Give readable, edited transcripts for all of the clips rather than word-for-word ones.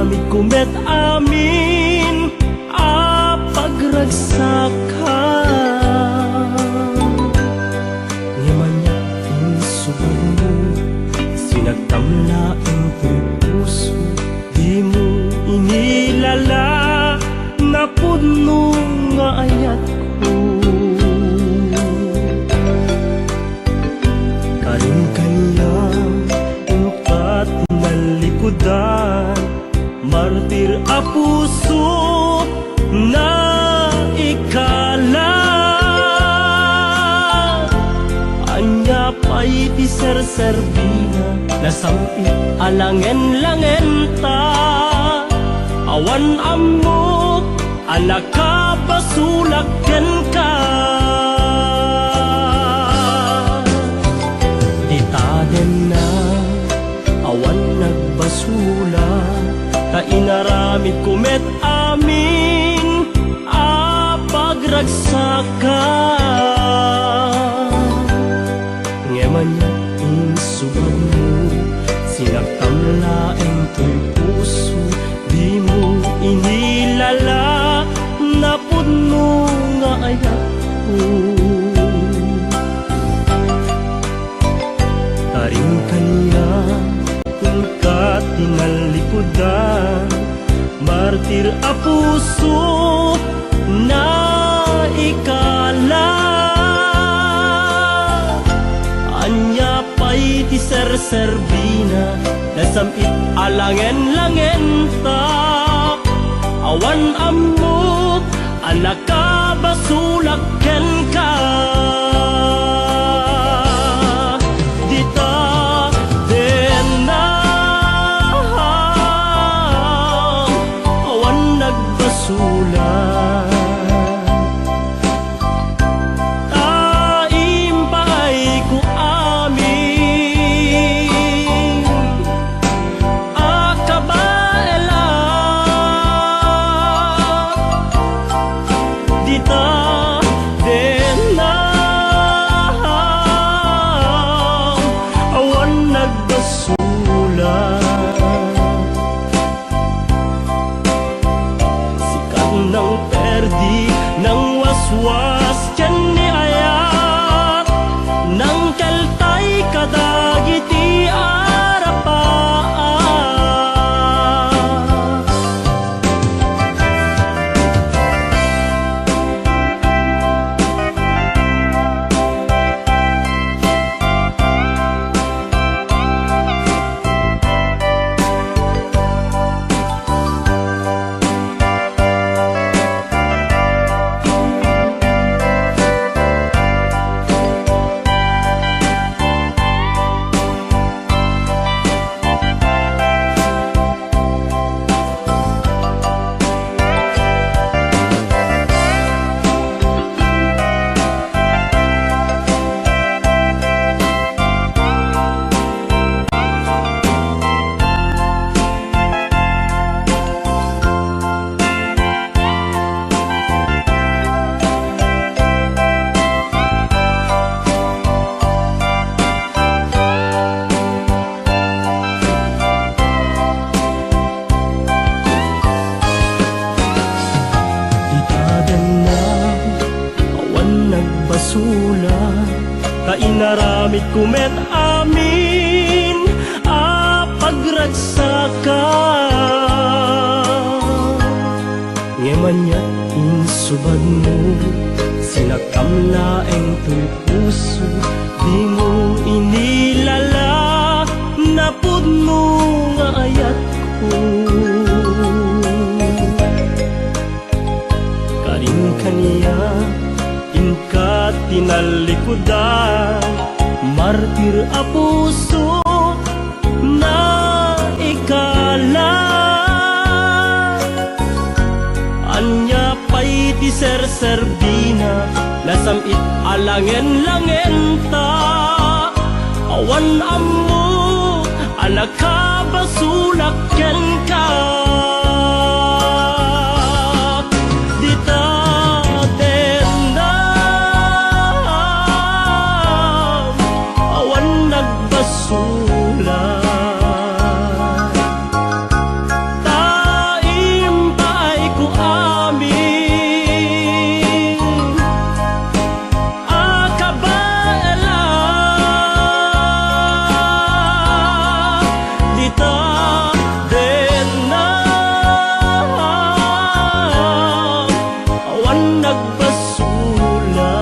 inaramid kumet amin pagragsakan. Ngimanya insubad mo, sinagtamla ang puso, di mo inilala na puno nga ayat ko. Karing kanya ungkat na likodan, martir a puso na ikala. Anya pa'y ti serserbina, nasampit alangen-langen ta. Awan amok, anak ka basulaken ka. Di taden na, awan nagbasula, ta inaramid kumet amin pagragsakan. Ngemanya insubad mo, sinagtamla ang to'y puso, di mo inilala na puno nga ayat ko. Taring kanya ungkat tinalikodan, martir a puso na ikala. Anya pa'y ti serserbina, nasamit alangen-langen ta. Awan amok, anak ka basulaken ka. Dita den na, awan nagbasulan. Nang waswas tiyan ni ayat, nang kaltay kadagiti arapaan. Nagbasula, ta inaramid kumet amin pagragsakan. Ngemanya insubad mo, sinagtamla ang to'y puso, di mo inilala na puno nga ayat ko. Karing kaniya inkat tinalikodan, martir a puso na ikala. Anya pa'y ti serserbina, nasamit alangen-langen ta. Awan ammo, anak ka basulaken ka. Nagbasulan ta din na awan nagbasula.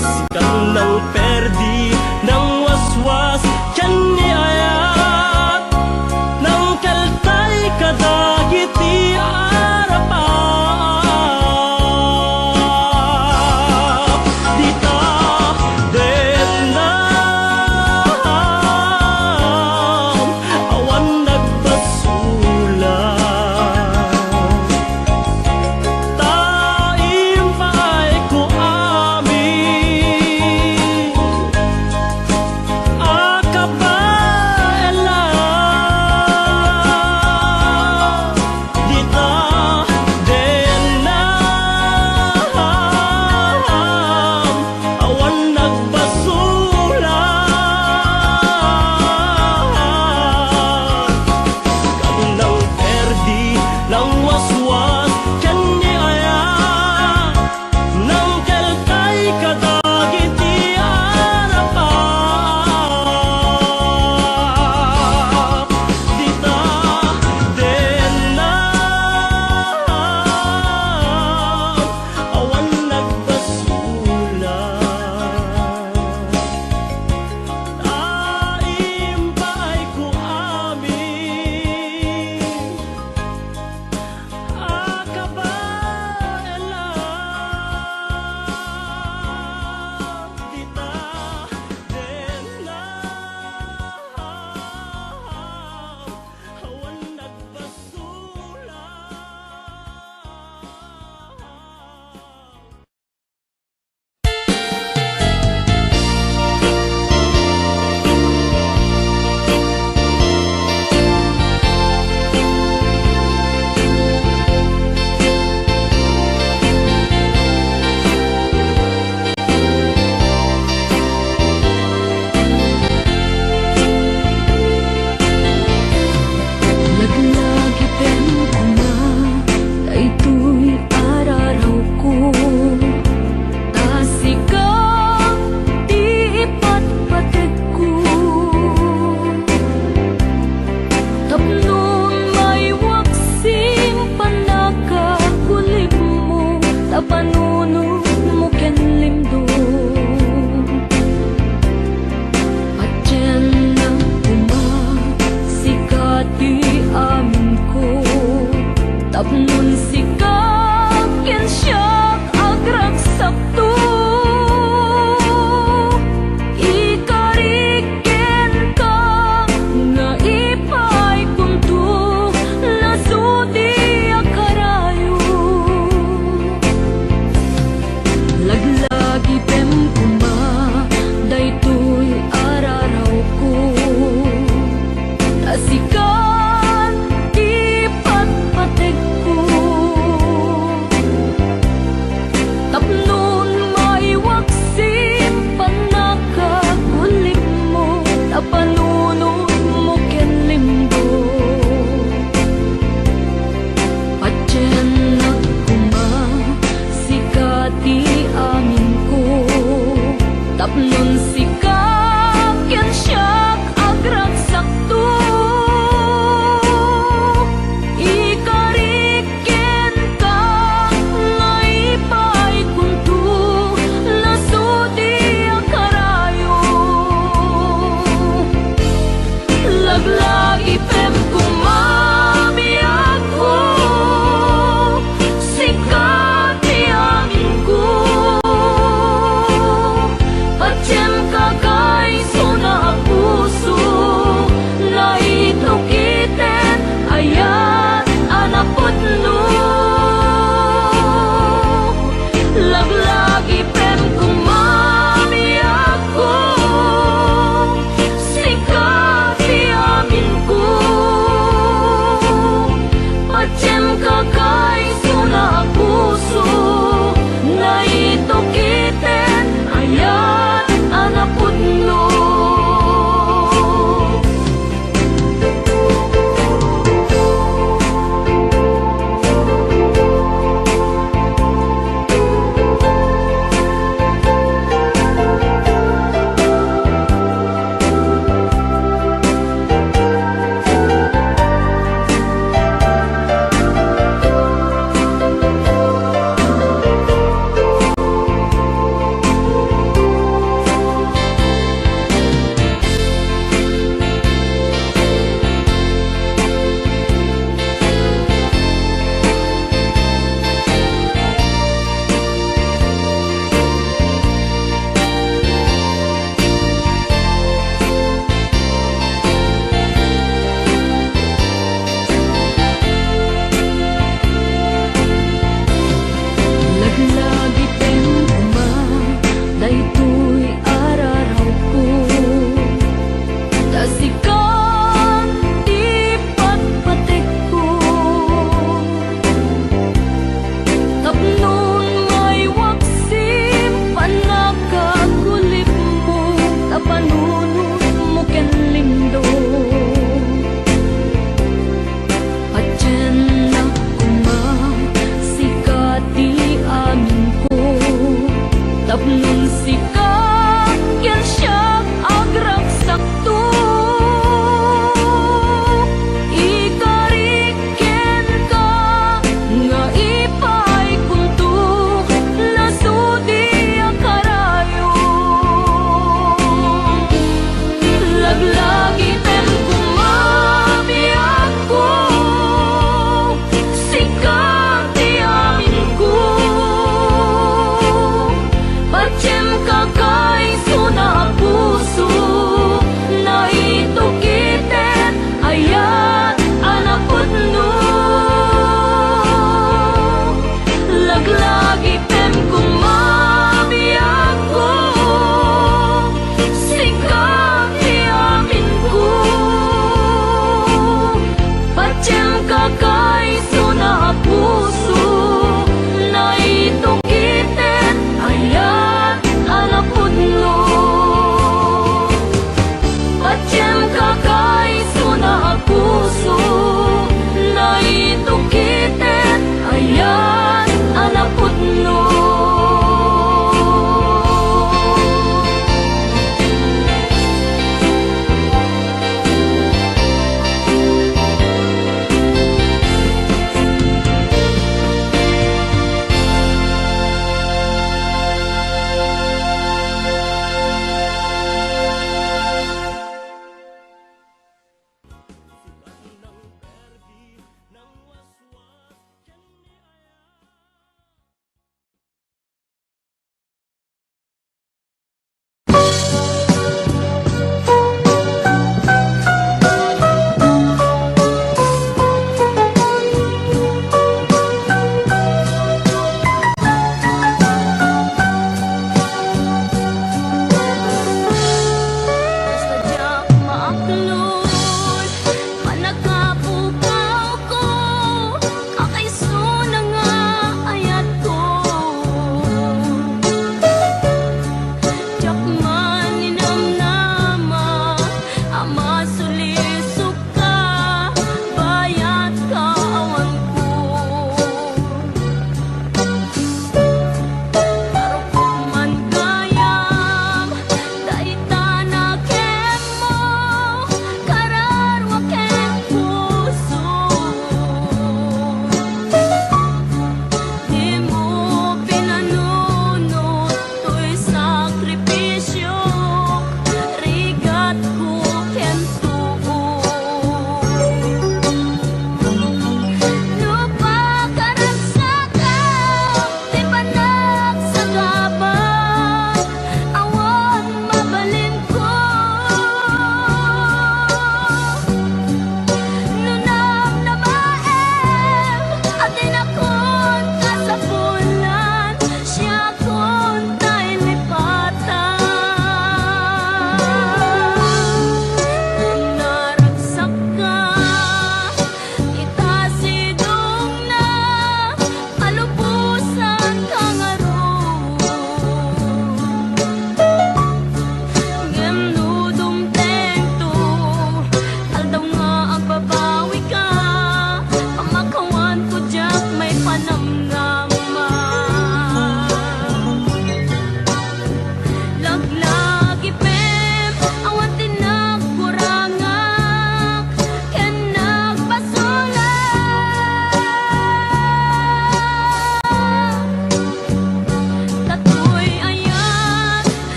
Sikat ng perdi ng waswas tiyan ni ayat ng kaltay kadagiti arapap. Dita din na awan nagbasula. Taim paay ko amin akabaela. Dita din na awan nagbasula. Kanang perdi ng waswas tiyan ni aya ng kaltay kadagiti arapap. Dita din na awan nagbasula. Taim paay ko amin akabaela. Dita din na awan nagbasula. Laglagi pen ko na, daytoy araraw ko. Tasika, di ipatpatid ko. Tapnon may waksim panakakulib mo, tapanuno mo ken limdo. Atyan na sikati amin ko, tapnon sikak ken siyak agragsakto. Ikariken ka nga ipay kunto, lasudi akarayo. Laglagi pem kuma, daytoy araraw ko. Tasikan, ipagpatig ko. Adyem kakaiso na puso Naitukitet ayat anaputno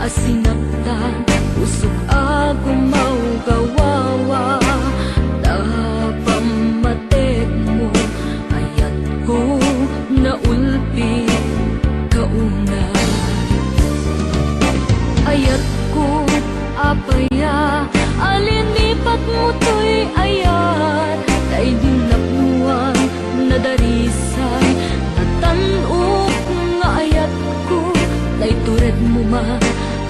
asinaptan usok agumaw gawawa tapamatek mo ayat ko naulpi kauna ayat ko apaya alinipat mo to'y ayat tay dinapnuan nadarisay natanok nga ayat ko tay tured mo ma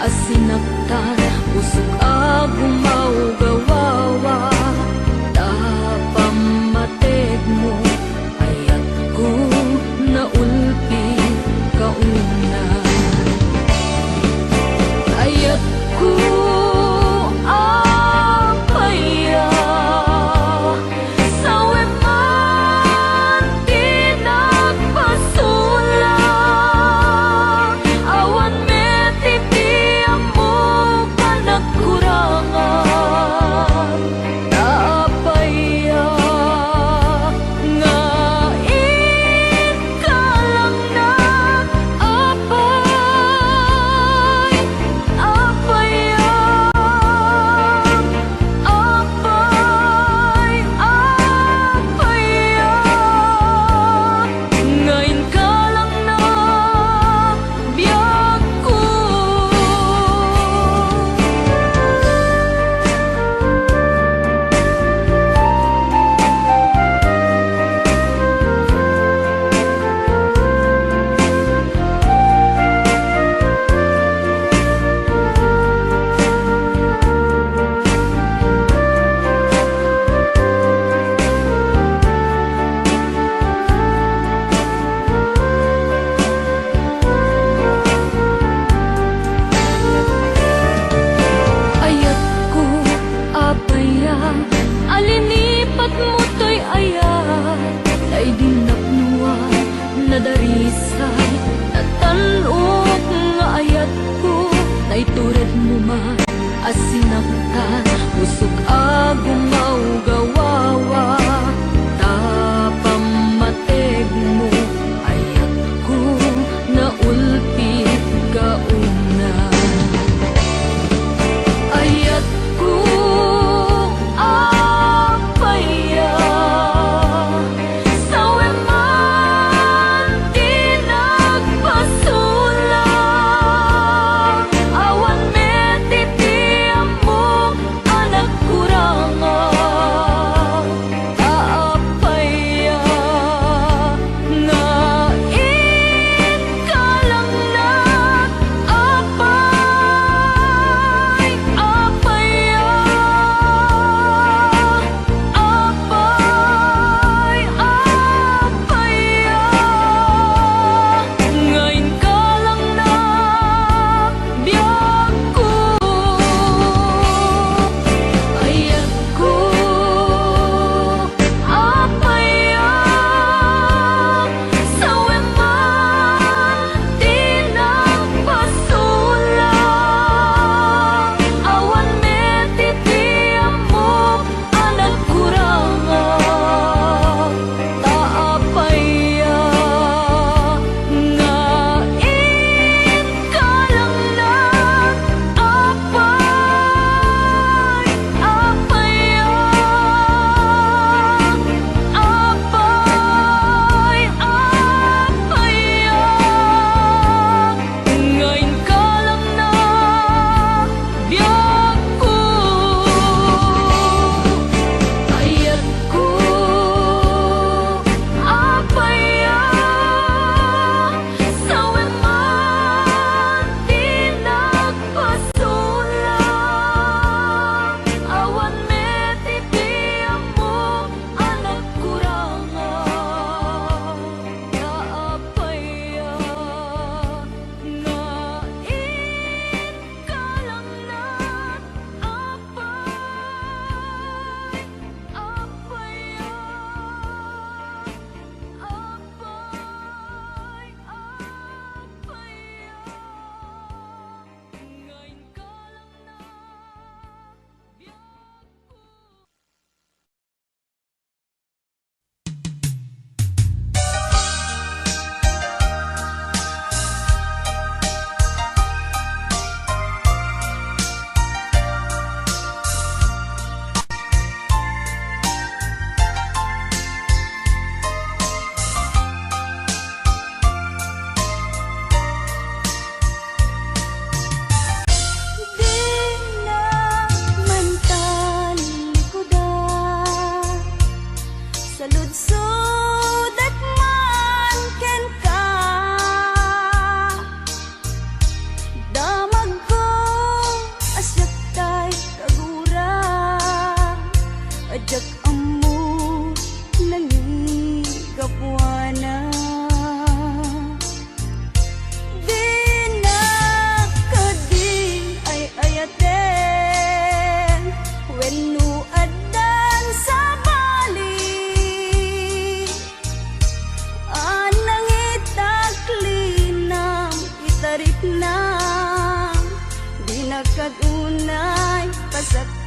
asinaptan usok agumaw gawawa tapamated mo ayat ko naulpi kauna ayat ko apaya sawe man tinagpasula awan me titiang mo panagkurangan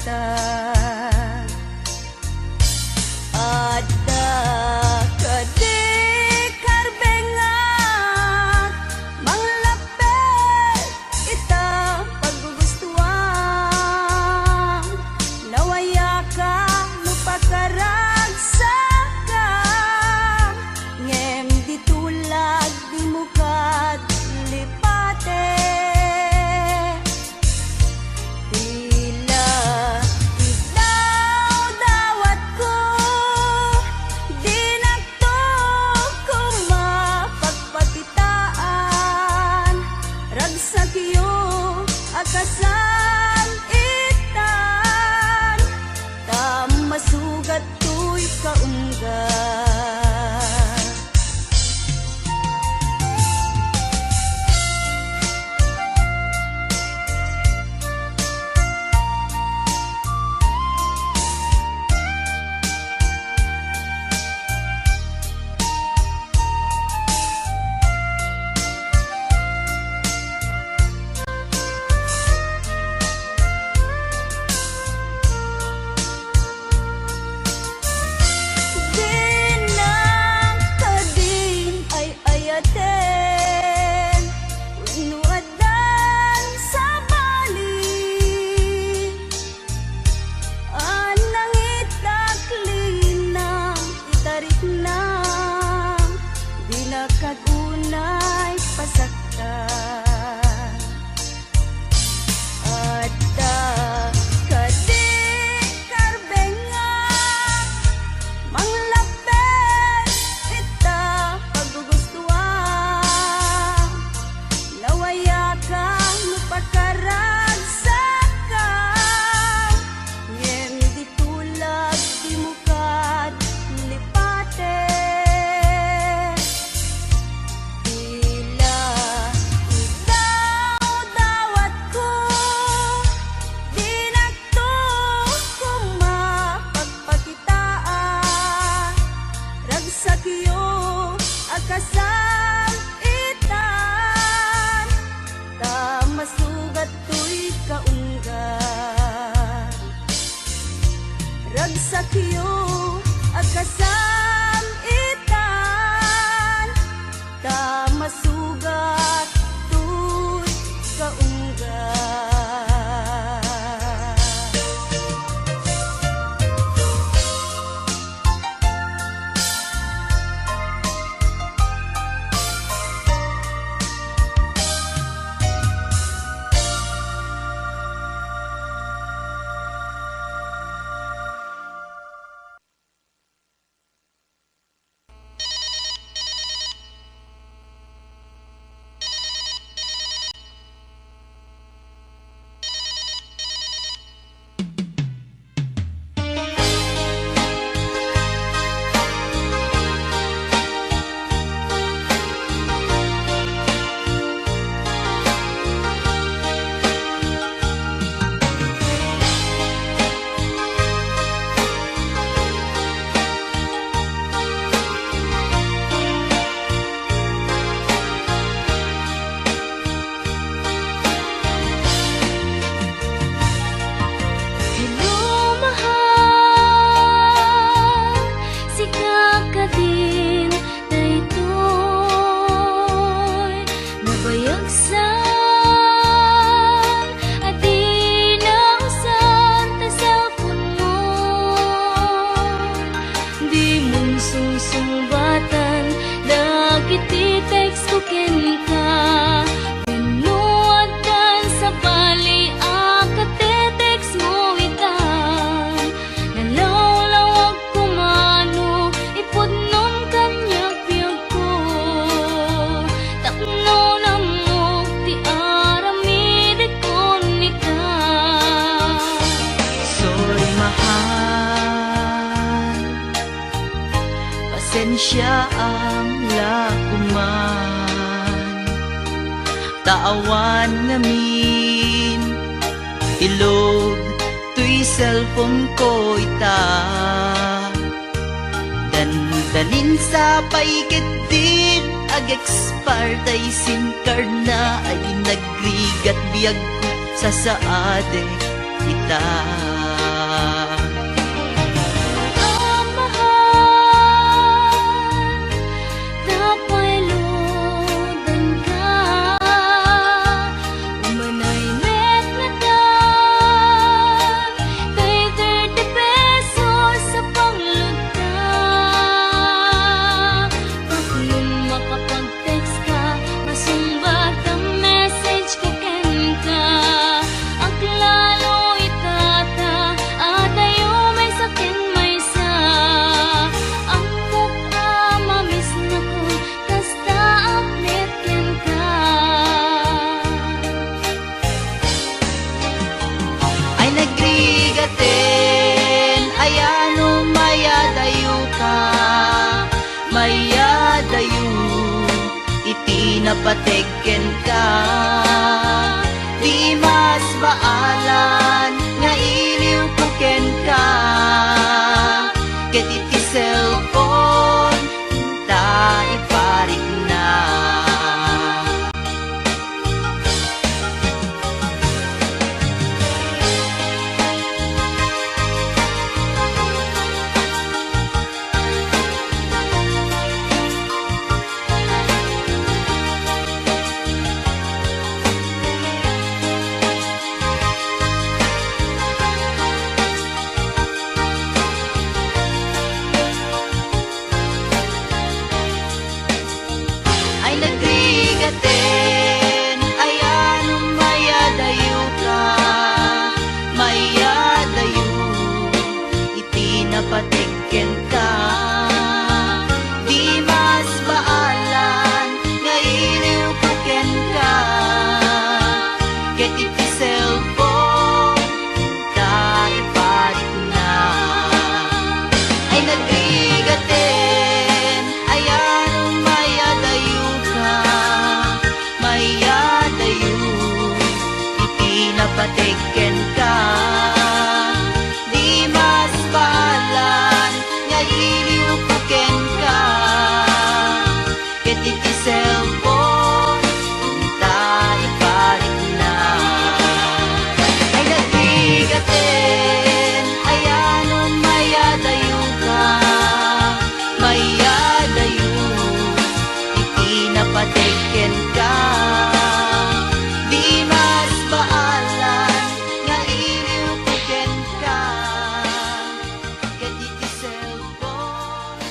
pasakta. Adda kadi karbengat manglapet ita paggugustuhan. Nawaya ka lupakaragsakan ngem ditulag di mukad lipate. Tila idaw dawat ko di nakto ko mapagpakitaan. Ragsak iyo akasan itan tam masugat to'y kaunggan. Dinang kadin ay ayaten winuadan sa bali. Anang itaklinang itarik na di nakagunay pasakta. Adda kadi karbengat manglapet ita paggugustuhan. Nawaya ka lupakaragsakan ngem ditulag di mukad lipate. Tila idaw dawat ko di nakto ko mapagpakitaan. Ragsak iyo akasan itan ta masugat to'y kaunggan. Ragsak iyo akasan itan ta masugat to'y kaunggan. Hello mahal, si kakadin daytoy nabayagsan at di nausan ta cellphone mo. Di mong susumbatan dagit i-text ko ken ka. Pinuwadan sa bali akatetext mo itan. Nalawlawag kumano ipudnon kanyang piyag ko. Takno na mo ti aramid ko nika. Sorry mahal, pasensya ang lakuman. Taawan ngamin, ilog to'y cellphone ko ita. Dandanin sa paikit din ag-expire tay SIM card na ay nagrigat biyag ko sa saade ita. iti napategen ka. Di mas baalan nga iliw puken ka. Ket iti cellphone ta iparik na. Ay nagrigaten, ayan mayadayo ka, mayadayo, iti napategen ka. Di mas baalan, nga iliw puken ka, ket iti cellphone, ta iparik na. Ay nagrigaten, ayan mayadayo ka, mayadayo, iti napategen ka. Di mas baalan, nga iliw puken ka, ket iti cellphone, ta iparik na. Ay nagbigaten, ayan mayadayo ka, mayadayo, iti napategen ka. Di mas baalan, nga iliw puken ka, ket iti cellphone,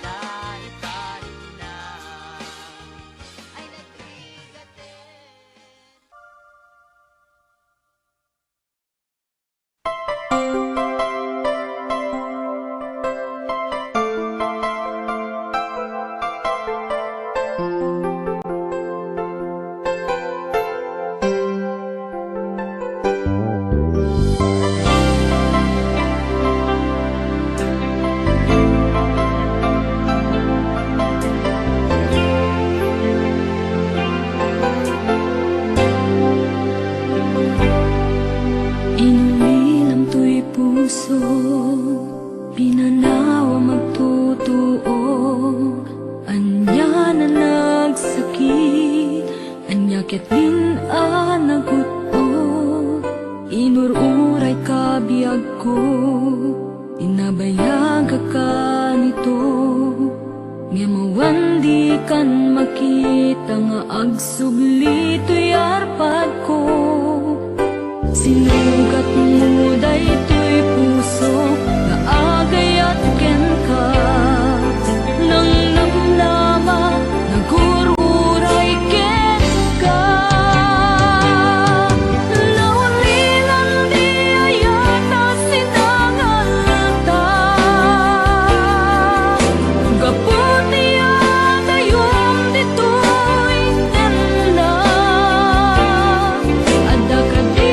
ta iparik na. Ay nagbigaten. Inulilam to'y puso, pinanawa magtutuog. Anya na nagsakit, anya ket din nagutod. Inururay ka biyag ko, inabayag ka nito. Nga mawandi kan makita nga agsubli to'y arpad ko. Sinugat mo daytoy puso nga agayat ken ka. Nang namnama nagururay ken ka. Naulilan di ayata sinangalta. Gaputi agayom ditoy tenda. Ada ka di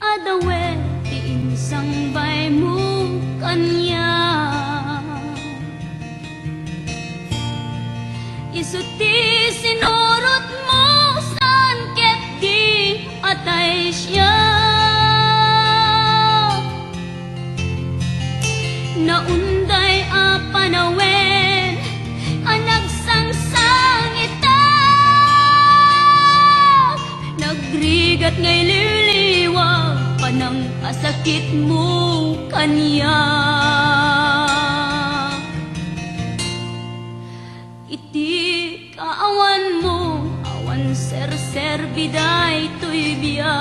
adawe ti insang bay mo kanya. Isuti sinurot mo saan ket di atay siya. Naunday a panawen ang nagsangsang ita. Nagrigat ngay liliwag panang asakit mo kanya. Iti kaawan mo awan ser biday to'y biyag.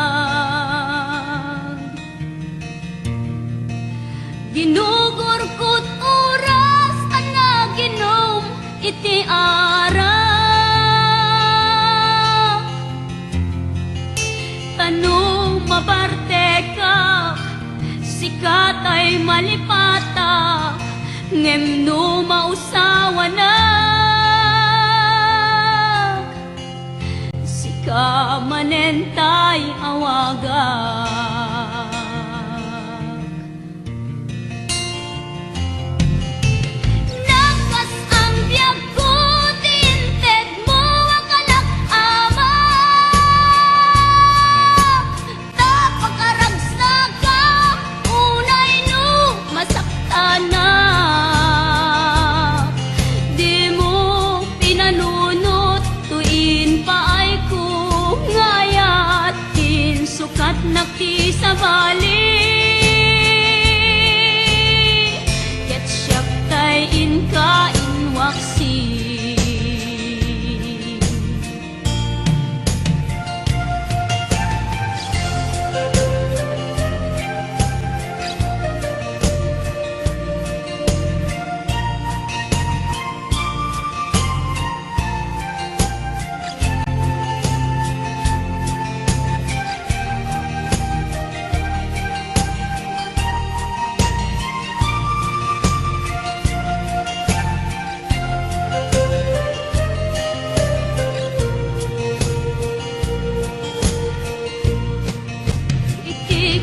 Ginugurkot oras ang naginom iti ara. Tanong mabarte ka, sikat ay malipata, ngem no mausawa na. Sika manentay awagak. Nakas ang biyag ko, tinted mo ang kalak-ama. Tapakaragsak ka, unay no masakta na. Di mo pinanunot, tuin pa ay kung ngayat. Sukat nakti sa bali, ket siyak tay inka inwaksi.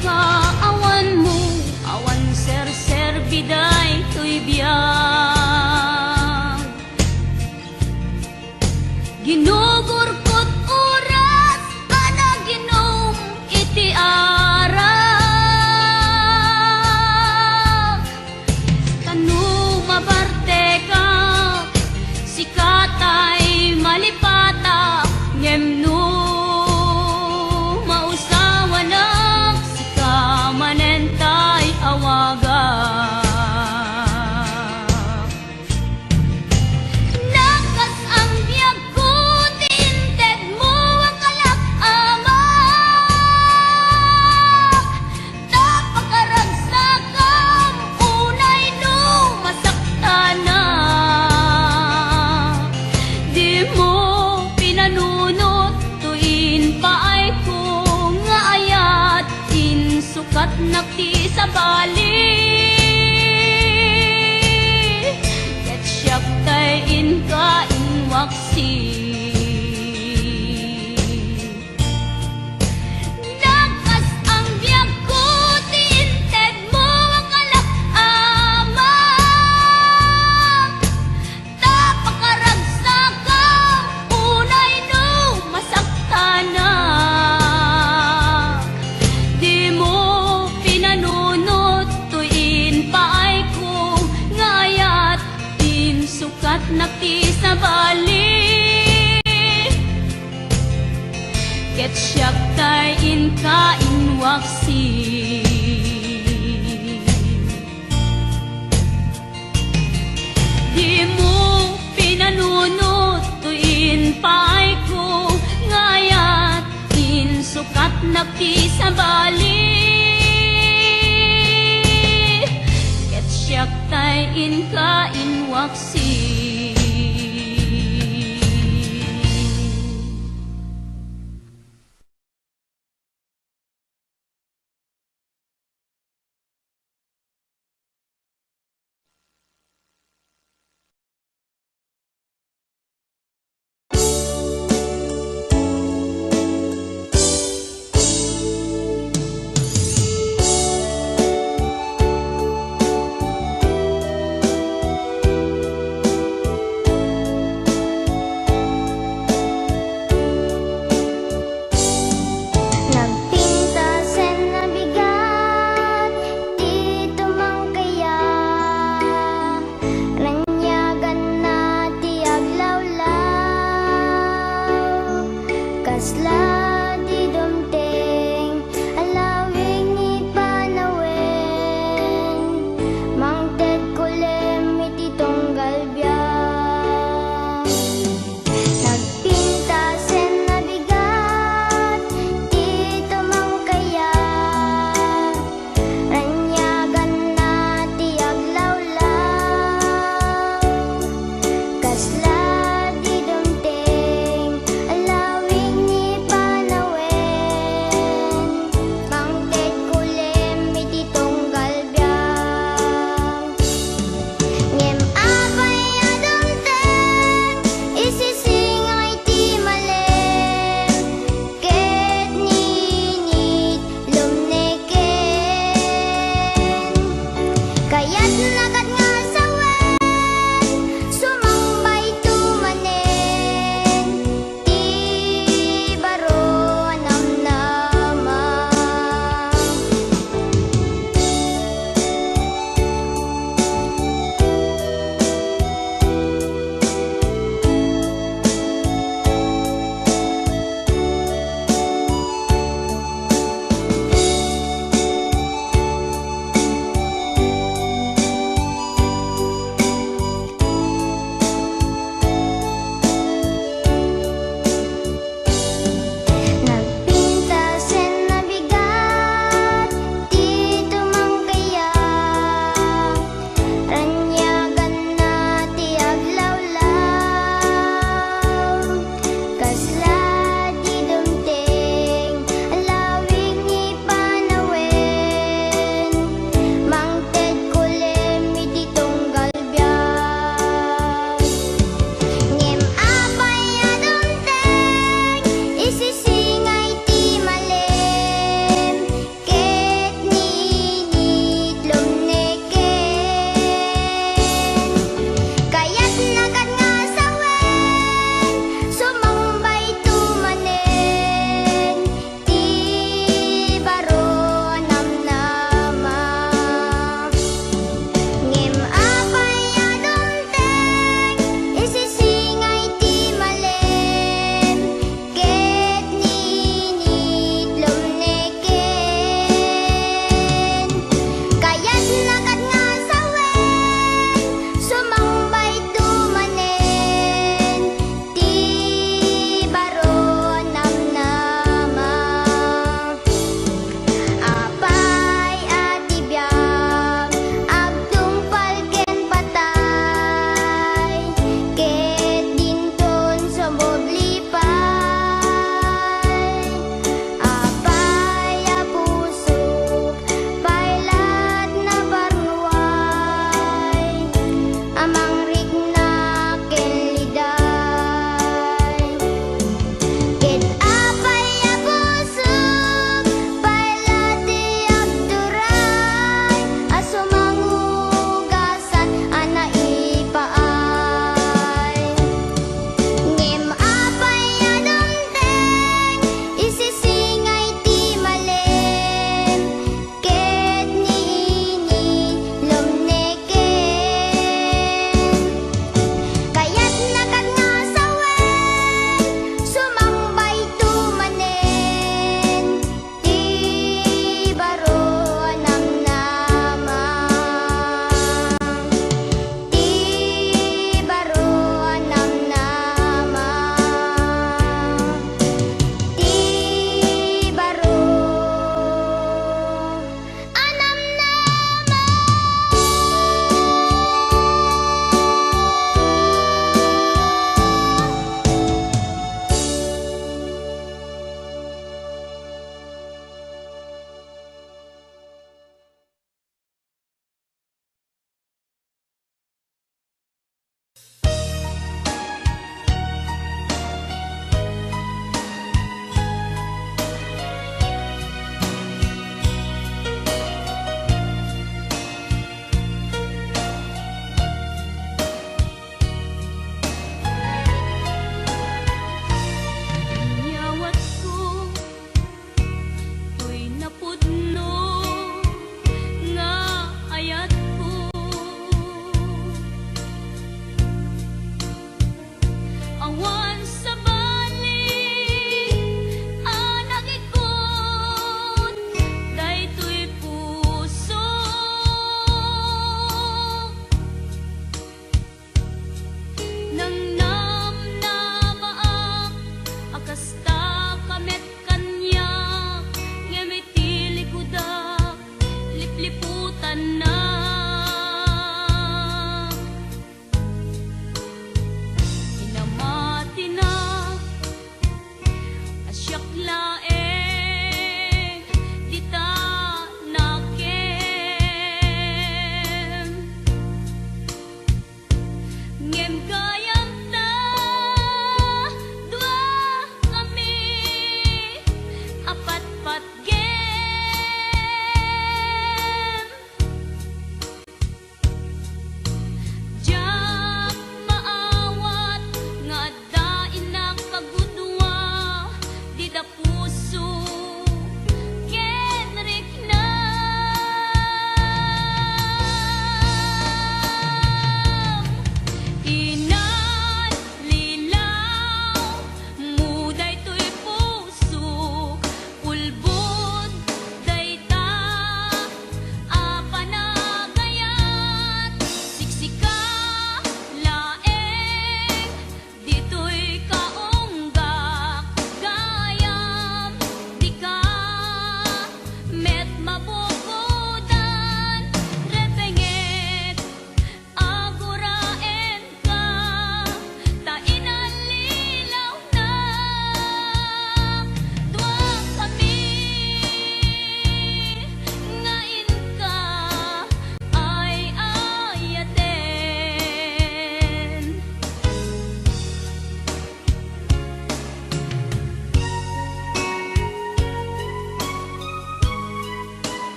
Kaawan mo, awan ser biday to'y biyag. Ginugurkot oras ana ginom iti ara. Tanu mabarte ka, sikatay malipata, ngem no mausawa na. Manentay awagak. Nakas ang biyag ko, tinted mo ang kalak-ama. Tapakaragsak ang unay no masakta na. Di mo pinanunot, tuin pa ay kung ngayat. Sukat nakti sa bali, ket siyak tay inka inwaksi. Nakas ang biyag ko, tinted mo ang kalak-ama. Tapakaragsak ang unay no masakta na. Sukat nakti sa bali, ket siyak tay inka inwaksi. Di mo pinanunot, tuin pa'y ko ngayat. Sukat nakti sa bali, ket siyak tay inka inwaksi.